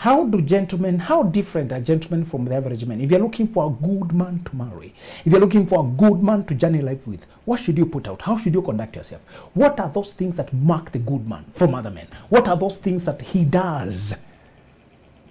How different are gentlemen from the average man? If you're looking for a good man to marry, if you're looking for a good man to journey life with, what should you put out? How should you conduct yourself? What are those things that mark the good man from other men? What are those things that he does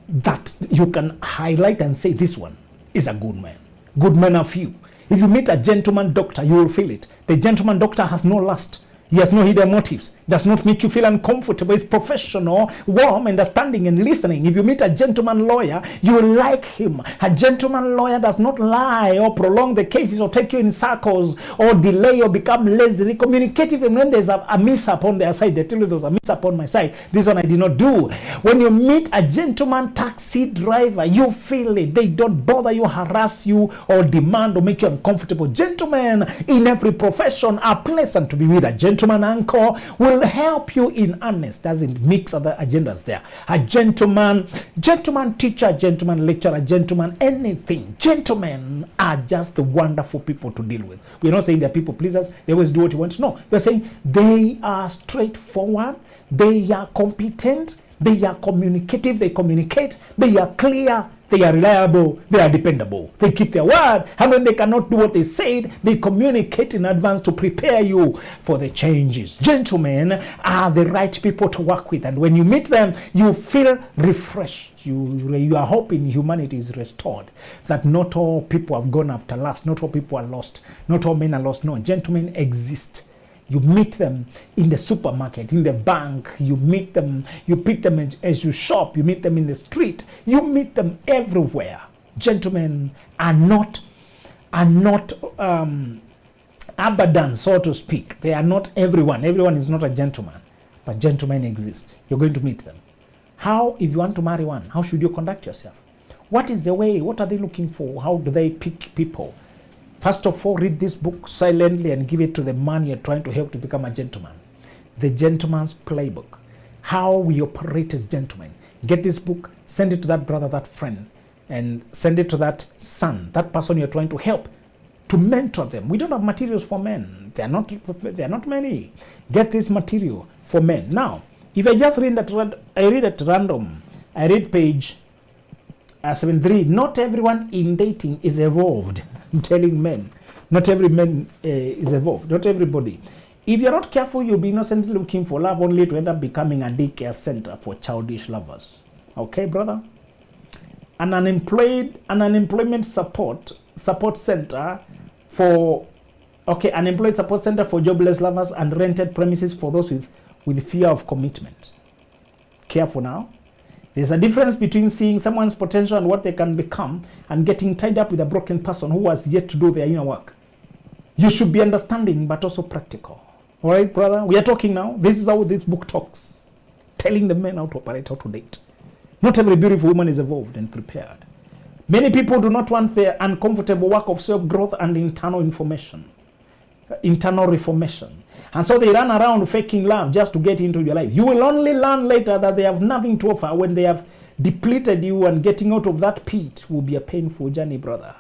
that you can highlight and say, this one is a good man? Good men are few. If you meet a gentleman doctor, you will feel it. The gentleman doctor has no lust. He has no hidden motives. Does not make you feel uncomfortable. He's professional, warm, understanding, and listening. If you meet a gentleman lawyer, you will like him. A gentleman lawyer does not lie or prolong the cases or take you in circles or delay or become lazy. They communicate even when there's a mishap on their side. They tell you there's a mishap on my side. This one I did not do. When you meet a gentleman taxi driver, you feel it. They don't bother you, harass you, or demand or make you uncomfortable. Gentlemen in every profession are pleasant to be with. A gentleman anchor will help you in earnest, doesn't mix other agendas there. A gentleman teacher, gentleman lecturer, gentleman anything. Gentlemen are just wonderful people to deal with. We're not saying they're people pleasers, they always do what you want. No, we're saying they are straightforward, they are competent, they are communicative, they communicate, they are clear, they are reliable, they are dependable. They keep their word, and when they cannot do what they said, they communicate in advance to prepare you for the changes. Gentlemen are the right people to work with, and when you meet them, you feel refreshed. You are hoping humanity is restored, that not all people have gone after lust, not all people are lost, not all men are lost. No, gentlemen exist. You meet them in the supermarket, in the bank, you meet them, you pick them as you shop, you meet them in the street, you meet them everywhere. Gentlemen are not abadan, so to speak. They are not everyone. Everyone is not a gentleman, but gentlemen exist. You're going to meet them. How, if you want to marry one, how should you conduct yourself? What is the way? What are they looking for? How do they pick people? First of all, read this book silently and give it to the man you're trying to help to become a gentleman. The Gentleman's Playbook. How we operate as gentlemen. Get this book, send it to that brother, that friend, and send it to that son, that person you're trying to help, to mentor them. We don't have materials for men. They are not many. Get this material for men. Now, if I just read I read at random. I read page 73. Not everyone in dating is evolved. I'm telling men, not every man is evolved, not everybody. If you're not careful, you'll be innocently looking for love only to end up becoming a daycare center for childish lovers. Okay, brother? An unemployment support center for, unemployed support center for jobless lovers and rented premises for those with fear of commitment. Careful now. There's a difference between seeing someone's potential and what they can become and getting tied up with a broken person who has yet to do their inner work. You should be understanding, but also practical. All right, brother? We are talking now. This is how this book talks. Telling the men how to operate, how to date. Not every beautiful woman is evolved and prepared. Many people do not want the uncomfortable work of self-growth and internal reformation. And so they run around faking love just to get into your life. You will only learn later that they have nothing to offer when they have depleted you, and getting out of that pit will be a painful journey, brother.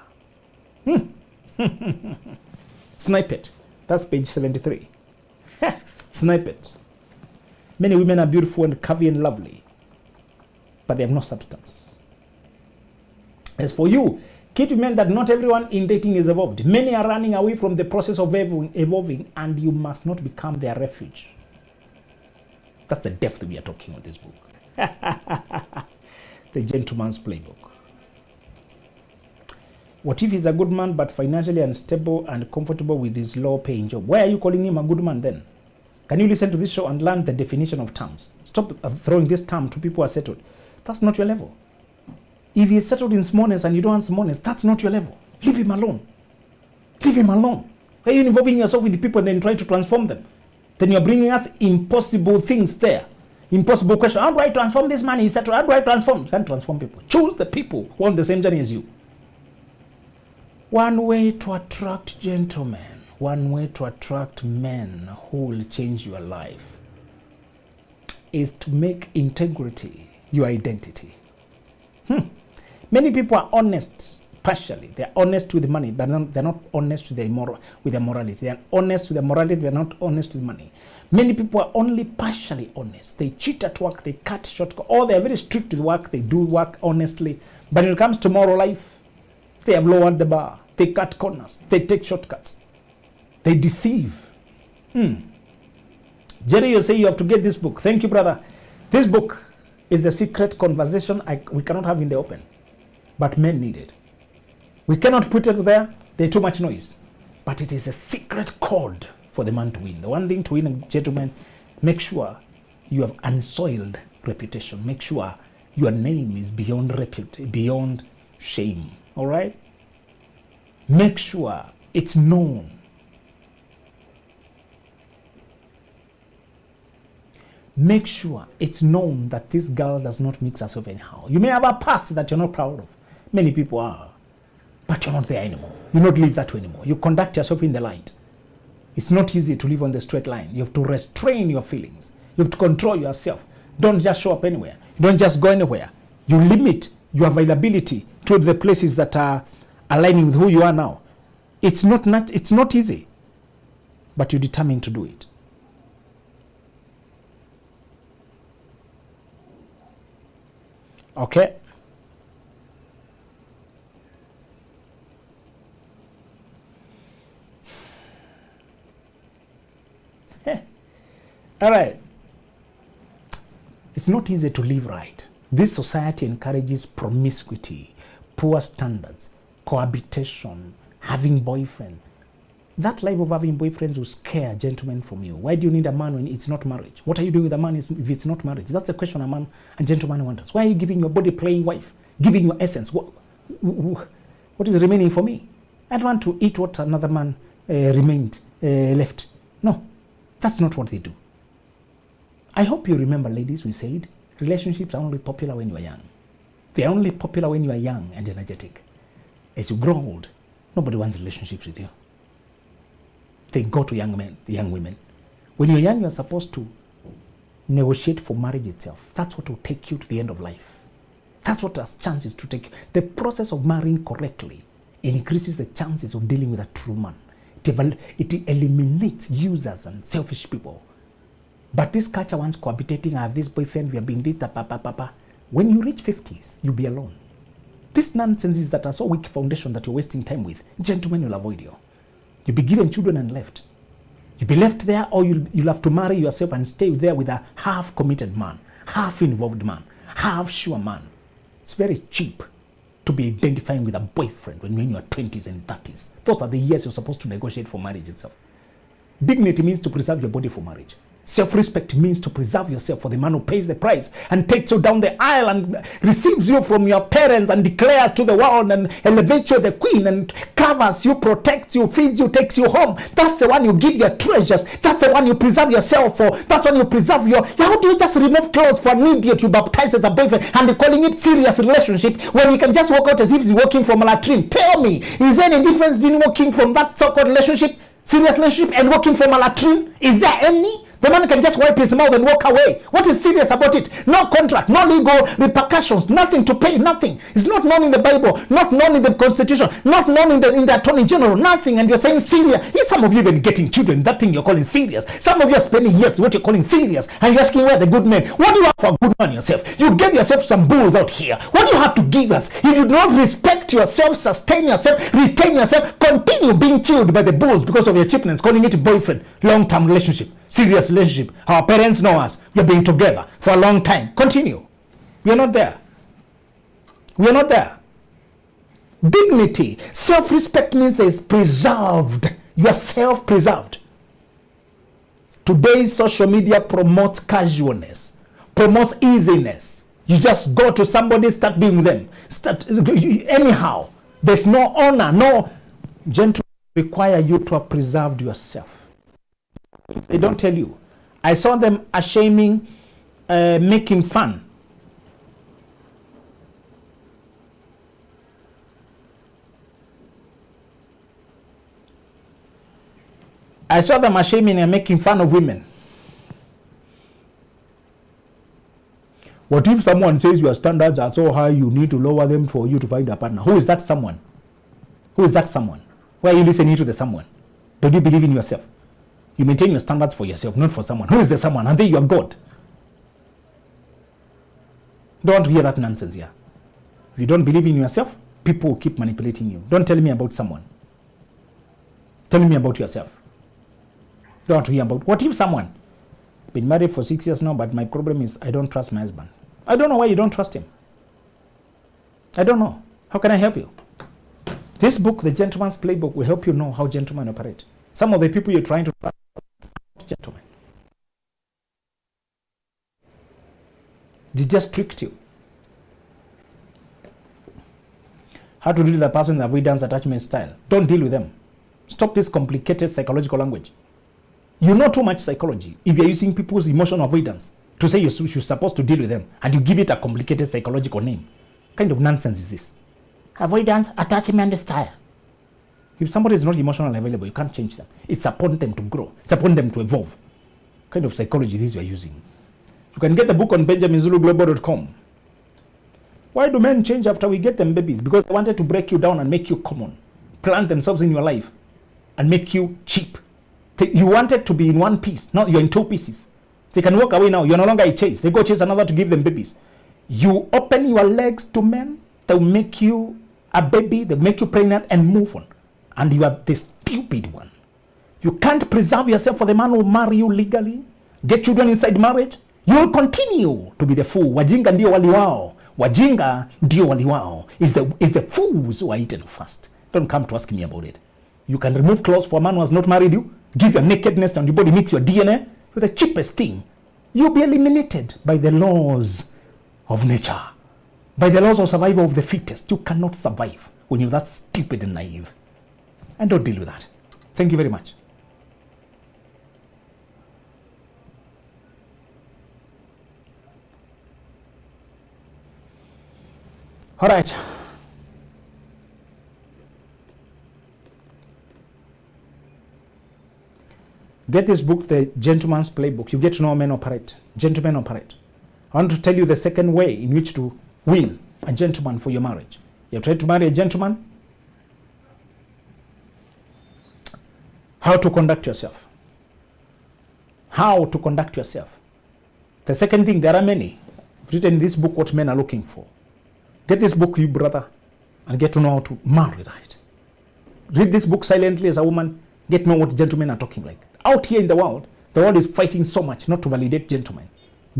Snipe it. That's page 73. Snipe it. Many women are beautiful and curvy and lovely, but they have no substance. As for you, keep in mind that not everyone in dating is evolved. Many are running away from the process of evolving, and you must not become their refuge. That's the depth we are talking about this book. The Gentleman's Playbook. What if he's a good man but financially unstable and comfortable with his low-paying job? Why are you calling him a good man then? Can you listen to this show and learn the definition of terms? Stop throwing this term to people who are settled. That's not your level. If he's settled in smallness and you don't want smallness, that's not your level. Leave him alone. Leave him alone. Why are you involving yourself with the people and then try to transform them? Then you're bringing us impossible things there. Impossible question. How do I transform this man? He's settled. How do I transform? You can't transform people. Choose the people who want the same journey as you. One way to attract gentlemen, one way to attract men who will change your life is to make integrity your identity. Many people are honest partially. They're honest with the money, but they're not honest with their morality. They're honest with their morality, they're not honest with money. Many people are only partially honest. They cheat at work, they cut short, or they're very strict with work, they do work honestly. But when it comes to moral life, they have lowered the bar. They cut corners, they take shortcuts, they deceive. Jerry, you say you have to get this book. Thank you, brother. This book is a secret conversation we cannot have in the open, but men need it. We cannot put it there. There's too much noise. But it is a secret code for the man to win. The one thing to win, gentlemen, make sure you have unsoiled reputation. Make sure your name is beyond shame. All right? Make sure it's known. Make sure it's known that this girl does not mix herself anyhow. You may have a past that you're not proud of. Many people are. But you're not there anymore. You don't live that way anymore. You conduct yourself in the light. It's not easy to live on the straight line. You have to restrain your feelings. You have to control yourself. Don't just show up anywhere. Don't just go anywhere. You limit your availability to the places that are aligning with who you are now. It's not easy. But you're determined to do it. Okay? All right. It's not easy to live right. This society encourages promiscuity, poor standards, cohabitation, having boyfriend. That life of having boyfriends will scare gentlemen from you. Why do you need a man when it's not marriage? What are you doing with a man if it's not marriage? That's a question a man and gentleman wonders. Why are you giving your body playing wife? Giving your essence? What is remaining for me? I don't want to eat what another man left. No, that's not what they do. I hope you remember, ladies, we said relationships are only popular when you are young. They are only popular when you are young and energetic. As you grow old, nobody wants relationships with you. They go to young men, young women. When you're young, you're supposed to negotiate for marriage itself. That's what will take you to the end of life. That's what has chances to take you. The process of marrying correctly increases the chances of dealing with a true man. It eliminates users and selfish people. But this culture wants cohabitating. I have this boyfriend, we are being this, papa. When you reach 50s, you'll be alone. This nonsense is that are so weak foundation that you're wasting time with. Gentlemen will avoid you. You'll be given children and left. You'll be left there, or you'll have to marry yourself and stay there with a half-committed man, half-involved man, half-sure man. It's very cheap to be identifying with a boyfriend when you're in your 20s and 30s. Those are the years you're supposed to negotiate for marriage itself. Dignity means to preserve your body for marriage. Self-respect means to preserve yourself for the man who pays the price and takes you down the aisle and receives you from your parents and declares to the world and elevates you the queen and covers you, protects you, feeds you, takes you home. That's the one you give your treasures. That's the one you preserve yourself for. That's when you preserve your... How do you just remove clothes for an idiot you baptize as a boyfriend and you're calling it serious relationship when you can just walk out as if he's walking from a latrine? Tell me, is there any difference between walking from that so-called relationship, serious relationship, and walking from a latrine? Is there any? The man can just wipe his mouth and walk away. What is serious about it? No contract, no legal repercussions, nothing to pay, nothing. It's not known in the Bible, not known in the Constitution, not known in the Attorney General, nothing. And you're saying serious. Some of you even getting children, that thing you're calling serious. Some of you are spending years what you're calling serious. And you're asking where the good men. What do you have for a good man yourself? You gave yourself some bulls out here. What do you have to give us? If you do not respect yourself, sustain yourself, retain yourself, continue being chilled by the bulls because of your cheapness, calling it a boyfriend, long-term relationship. Serious relationship. Our parents know us. We've been together for a long time. Continue. We are not there. We are not there. Dignity, self-respect means there is preserved. You are self-preserved. Today's social media promotes casualness, promotes easiness. You just go to somebody, start being with them. Anyhow. There's no honor, no gentlemen require you to have preserved yourself. They don't tell you. I saw them shaming, making fun. I saw them shaming and making fun of women. What if someone says your standards are so high, you need to lower them for you to find a partner? Who is that someone? Who is that someone? Why are you listening to the someone? Don't you believe in yourself? You maintain your standards for yourself, not for someone. Who is the someone? Are they your God? Don't hear that nonsense here. If you don't believe in yourself, people will keep manipulating you. Don't tell me about someone. Tell me about yourself. Don't hear about, what if someone? Been married for 6 years now, but my problem is I don't trust my husband. I don't know why you don't trust him. I don't know. How can I help you? This book, The Gentleman's Playbook, will help you know how gentlemen operate. Some of the people you're trying to trust are gentlemen. They just tricked you. How to deal with a person with avoidance attachment style. Don't deal with them. Stop this complicated psychological language. You know too much psychology if you're using people's emotional avoidance to say you're supposed to deal with them and you give it a complicated psychological name. What kind of nonsense is this? Avoidance attachment style. If somebody is not emotionally available, you can't change them. It's upon them to grow. It's upon them to evolve. What kind of psychology is this you're using? You can get the book on benjaminzuluglobal.com. Why do men change after we get them babies? Because they wanted to break you down and make you common. Plant themselves in your life and make you cheap. You wanted to be in one piece. Now you're in two pieces. They can walk away now. You're no longer a chase. They go chase another to give them babies. You open your legs to men. They'll make you a baby. They'll make you pregnant and move on. And you are the stupid one. You can't preserve yourself for the man who will marry you legally. Get children inside marriage. You will continue to be the fool. Wajinga ndio wali wao. Wajinga ndio wali wao. Is the fools who are eaten first. Don't come to ask me about it. You can remove clothes for a man who has not married you. Give your nakedness and your body mix your DNA with the cheapest thing. You'll be eliminated by the laws of nature. By the laws of survival of the fittest. You cannot survive when you're that stupid and naive. And don't deal with that. Thank you very much. All right. Get this book, The Gentleman's Playbook. You get to know how men operate. Gentlemen operate. I want to tell you the second way in which to win a gentleman for your marriage. You're trying to marry a gentleman. How to conduct yourself. How to conduct yourself. The second thing, there are many. I've written in this book what men are looking for. Get this book, you brother, and get to know how to marry right. Read this book silently as a woman. Get to know what gentlemen are talking like. Out here in the world is fighting so much not to validate gentlemen.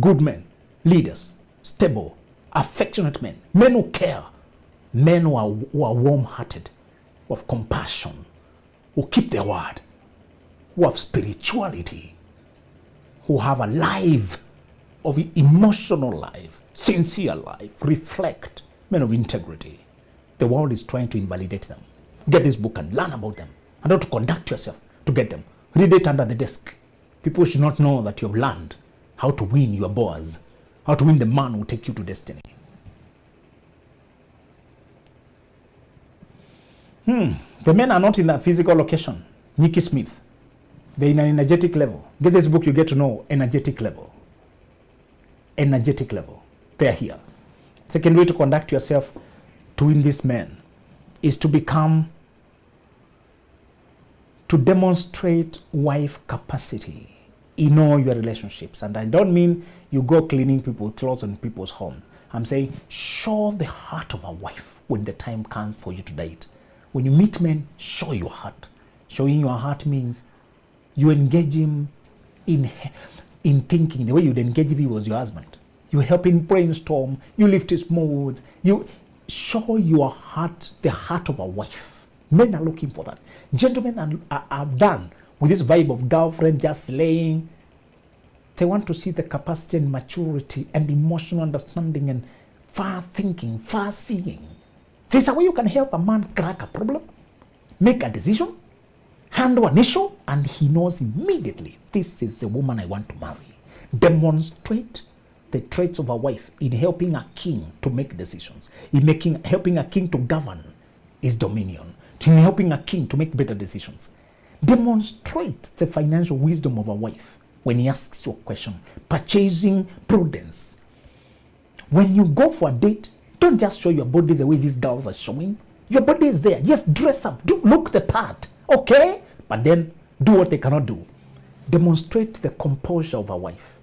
Good men, leaders, stable, affectionate men, men who care, men who are warm-hearted, who have compassion, who keep their word, who have spirituality, who have a life of emotional life, sincere life, reflect, men of integrity. The world is trying to invalidate them. Get this book and learn about them and how to conduct yourself to get them. Read it under the desk. People should not know that you have learned how to win your boss, how to win the man who will take you to destiny. The men are not in a physical location. Nikki Smith. They're in an energetic level. Get this book, you get to know energetic level. Energetic level. They're here. Second way to conduct yourself to win these men is to demonstrate wife capacity in all your relationships. And I don't mean you go cleaning people's clothes in people's home. I'm saying show the heart of a wife when the time comes for you to date. When you meet men, show your heart. Showing your heart means you engage him in thinking the way you'd engage if he was your husband. You help him brainstorm, you lift his moods, you show your heart, the heart of a wife. Men are looking for that. Gentlemen are done with this vibe of girlfriend just slaying. They want to see the capacity and maturity and emotional understanding and far thinking, far seeing. There's a way you can help a man crack a problem, make a decision, handle an issue, and he knows immediately, this is the woman I want to marry. Demonstrate the traits of a wife in helping a king to make decisions, in helping a king to govern his dominion, in helping a king to make better decisions. Demonstrate the financial wisdom of a wife when he asks you a question. Purchasing prudence. When you go for a date, don't just show your body the way these girls are showing. Your body is there. Just dress up. Look the part. Okay? But then do what they cannot do. Demonstrate the composure of a wife,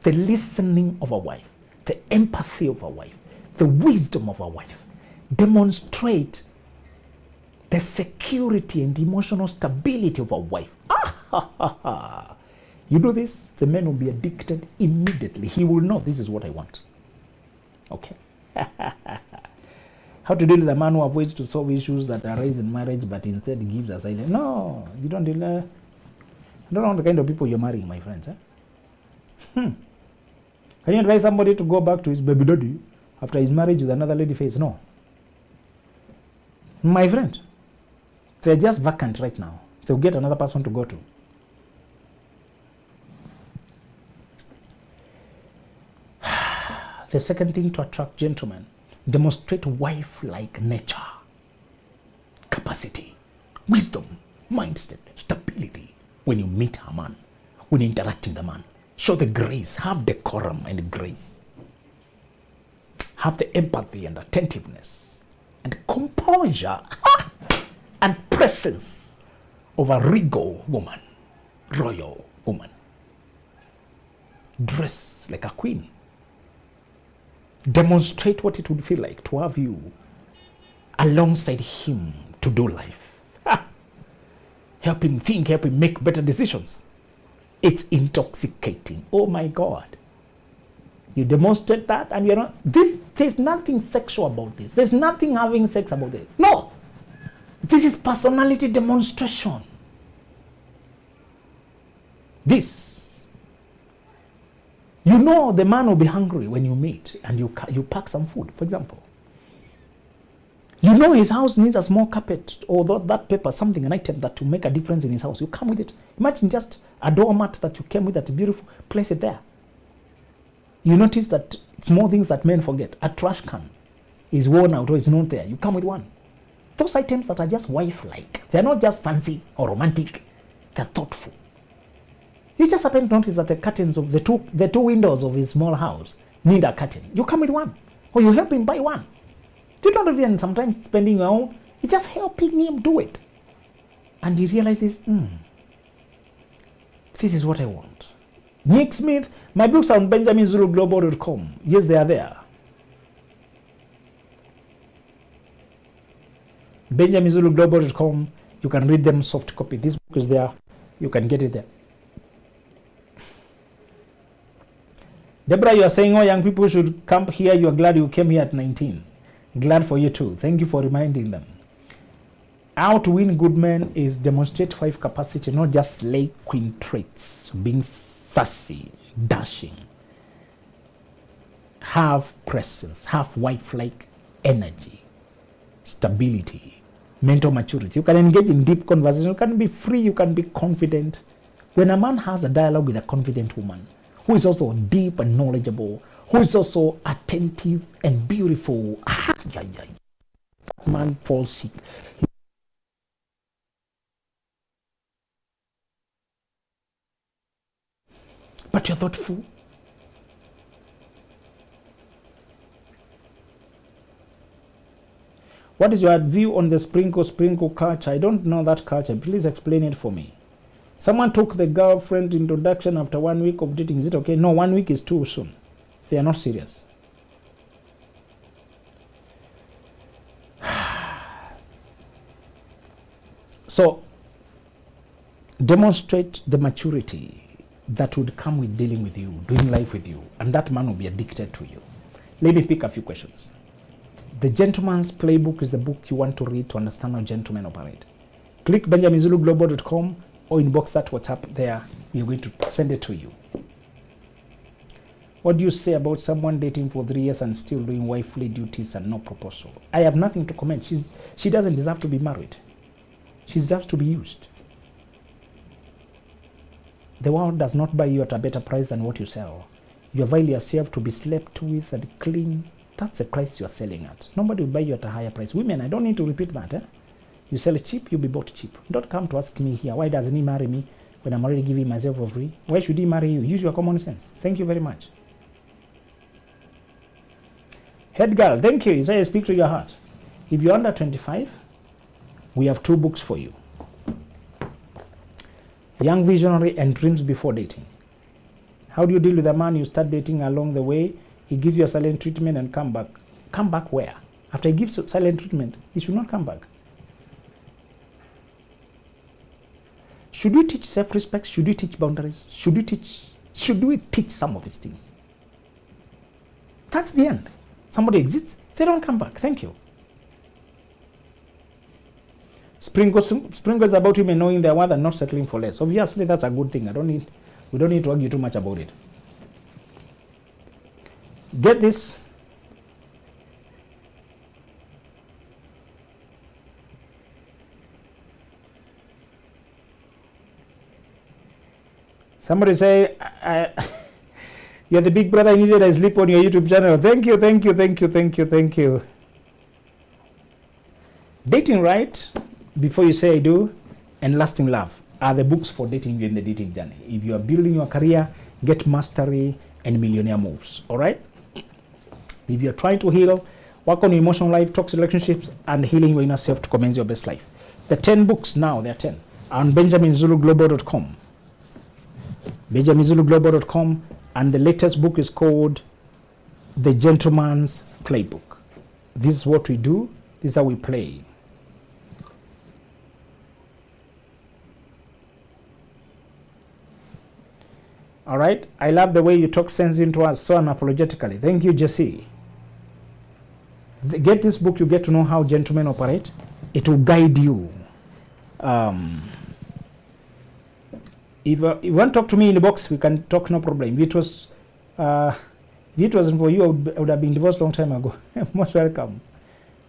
the listening of a wife, the empathy of a wife, the wisdom of a wife. Demonstrate the security and emotional stability of a wife. You do this, the man will be addicted immediately. He will know this is what I want. Okay? How to deal with a man who avoids to solve issues that arise in marriage but instead gives a silent. No, you don't deal. I don't know the kind of people you're marrying, my friends. Can you advise somebody to go back to his baby daddy after his marriage with another lady face? No. My friend, they're just vacant right now. They'll get another person to go to. The second thing to attract gentlemen, demonstrate wife-like nature, capacity, wisdom, mindset, stability. When you meet a man, when you interact with the man, show the grace, have decorum and grace. Have the empathy and attentiveness and composure and presence of a regal woman, royal woman. Dress like a queen. Demonstrate what it would feel like to have you alongside him to do life. Help him think, help him make better decisions. It's intoxicating. Oh my God. You demonstrate that and you're not, there's nothing sexual about this. There's nothing having sex about it. No. This is personality demonstration. This. You know the man will be hungry when you meet and you pack some food, for example. You know his house needs a small carpet or that paper, something, an item that will make a difference in his house. You come with it. Imagine just a doormat that you came with that's beautiful. Place it there. You notice that small things that men forget. A trash can is worn out or is not there. You come with one. Those items that are just wife-like. They're not just fancy or romantic. They're thoughtful. You just happen to notice that the curtains of the two windows of his small house need a curtain. You come with one. Or you help him buy one. You don't even sometimes spending your own. You're just helping him do it. And he realizes, this is what I want. Nick Smith, my books are on benjaminzuluglobal.com. Yes, they are there. benjaminzuluglobal.com. You can read them soft copy. This book is there. You can get it there. Deborah, you are saying, oh, young people should camp here. You are glad you came here at 19. Glad for you too. Thank you for reminding them. How to win good men is demonstrate wife capacity, not just slay queen traits. Being sassy, dashing. Have presence, have wife-like energy, stability, mental maturity. You can engage in deep conversation. You can be free. You can be confident. When a man has a dialogue with a confident woman, who is also deep and knowledgeable, who is also attentive and beautiful, that man falls sick. But you're thoughtful. What is your view on the sprinkle culture? I don't know that culture. Please explain it for me. Someone took the girlfriend introduction after 1 week of dating. Is it okay? No, 1 week is too soon. They are not serious. So, demonstrate the maturity that would come with dealing with you, doing life with you, and that man will be addicted to you. Let me pick a few questions. The Gentleman's Playbook is the book you want to read to understand how gentlemen operate. Click benjaminzuluglobal.com or inbox that WhatsApp there. We're going to send it to you. What do you say about someone dating for 3 years and still doing wifely duties and no proposal? I have nothing to comment. She doesn't deserve to be married. She deserves to be used. The world does not buy you at a better price than what you sell. You avail yourself to be slept with and clean. That's the price you are selling at. Nobody will buy you at a higher price. Women, I don't need to repeat that. You sell cheap, you'll be bought cheap. Don't come to ask me here, why doesn't he marry me when I'm already giving myself for free? Why should he marry you? Use your common sense. Thank you very much. Head girl, thank you. Isaiah, speak to your heart. If you're under 25, we have 2 books for you. Young Visionary and Dreams Before Dating. How do you deal with a man you start dating along the way? He gives you a silent treatment and come back. Come back where? After he gives you silent treatment, he should not come back. Should we teach self-respect? Should we teach boundaries? Should we teach some of these things? That's the end. Somebody exits, they don't come back. Thank you. Sprinkle is about women knowing their worth and not settling for less. Obviously, that's a good thing. We don't need to argue too much about it. Get this. Somebody say, you're the big brother I needed. I sleep on your YouTube channel. Thank you, thank you, thank you, thank you, thank you. Dating Right, Before You Say I Do, and Lasting Love are the books for dating you in the dating journey. If you are building your career, Get Mastery, and Millionaire Moves. All right? If you're trying to heal, work on your emotional life, toxic relationships, and healing your inner self to commence your best life. The 10 books now, there are 10, are on benjaminzuluglobal.com. benjaminzuluglobal.com, and the latest book is called The Gentleman's Playbook. This is what we do. This is how we play. All right. I love the way you talk sense into us so unapologetically. Thank you, Jesse. Get this book, you get to know how gentlemen operate. It will guide you. If you want to talk to me in the box, we can talk, no problem. If it wasn't for you, I would have been divorced a long time ago. Most welcome.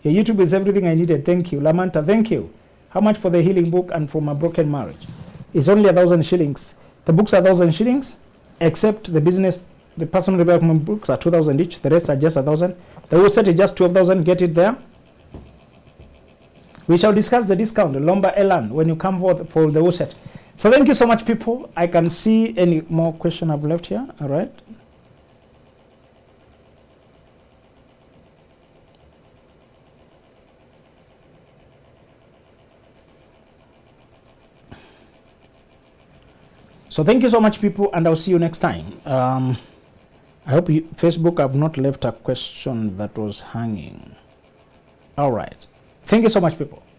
Your YouTube is everything I needed. Thank you. Lamanta, thank you. How much for the healing book and for my broken marriage? It's only 1,000 shillings. The books are 1,000 shillings, except the personal development books are 2,000 each. The rest are just 1,000. The website is just 12,000. Get it there. We shall discuss the discount, Lomba Elan, when you come for the website. So thank you so much, people. I can see any more question I've left here. All right. So thank you so much, people, and I'll see you next time. I hope Facebook, I've not left a question that was hanging. All right. Thank you so much, people.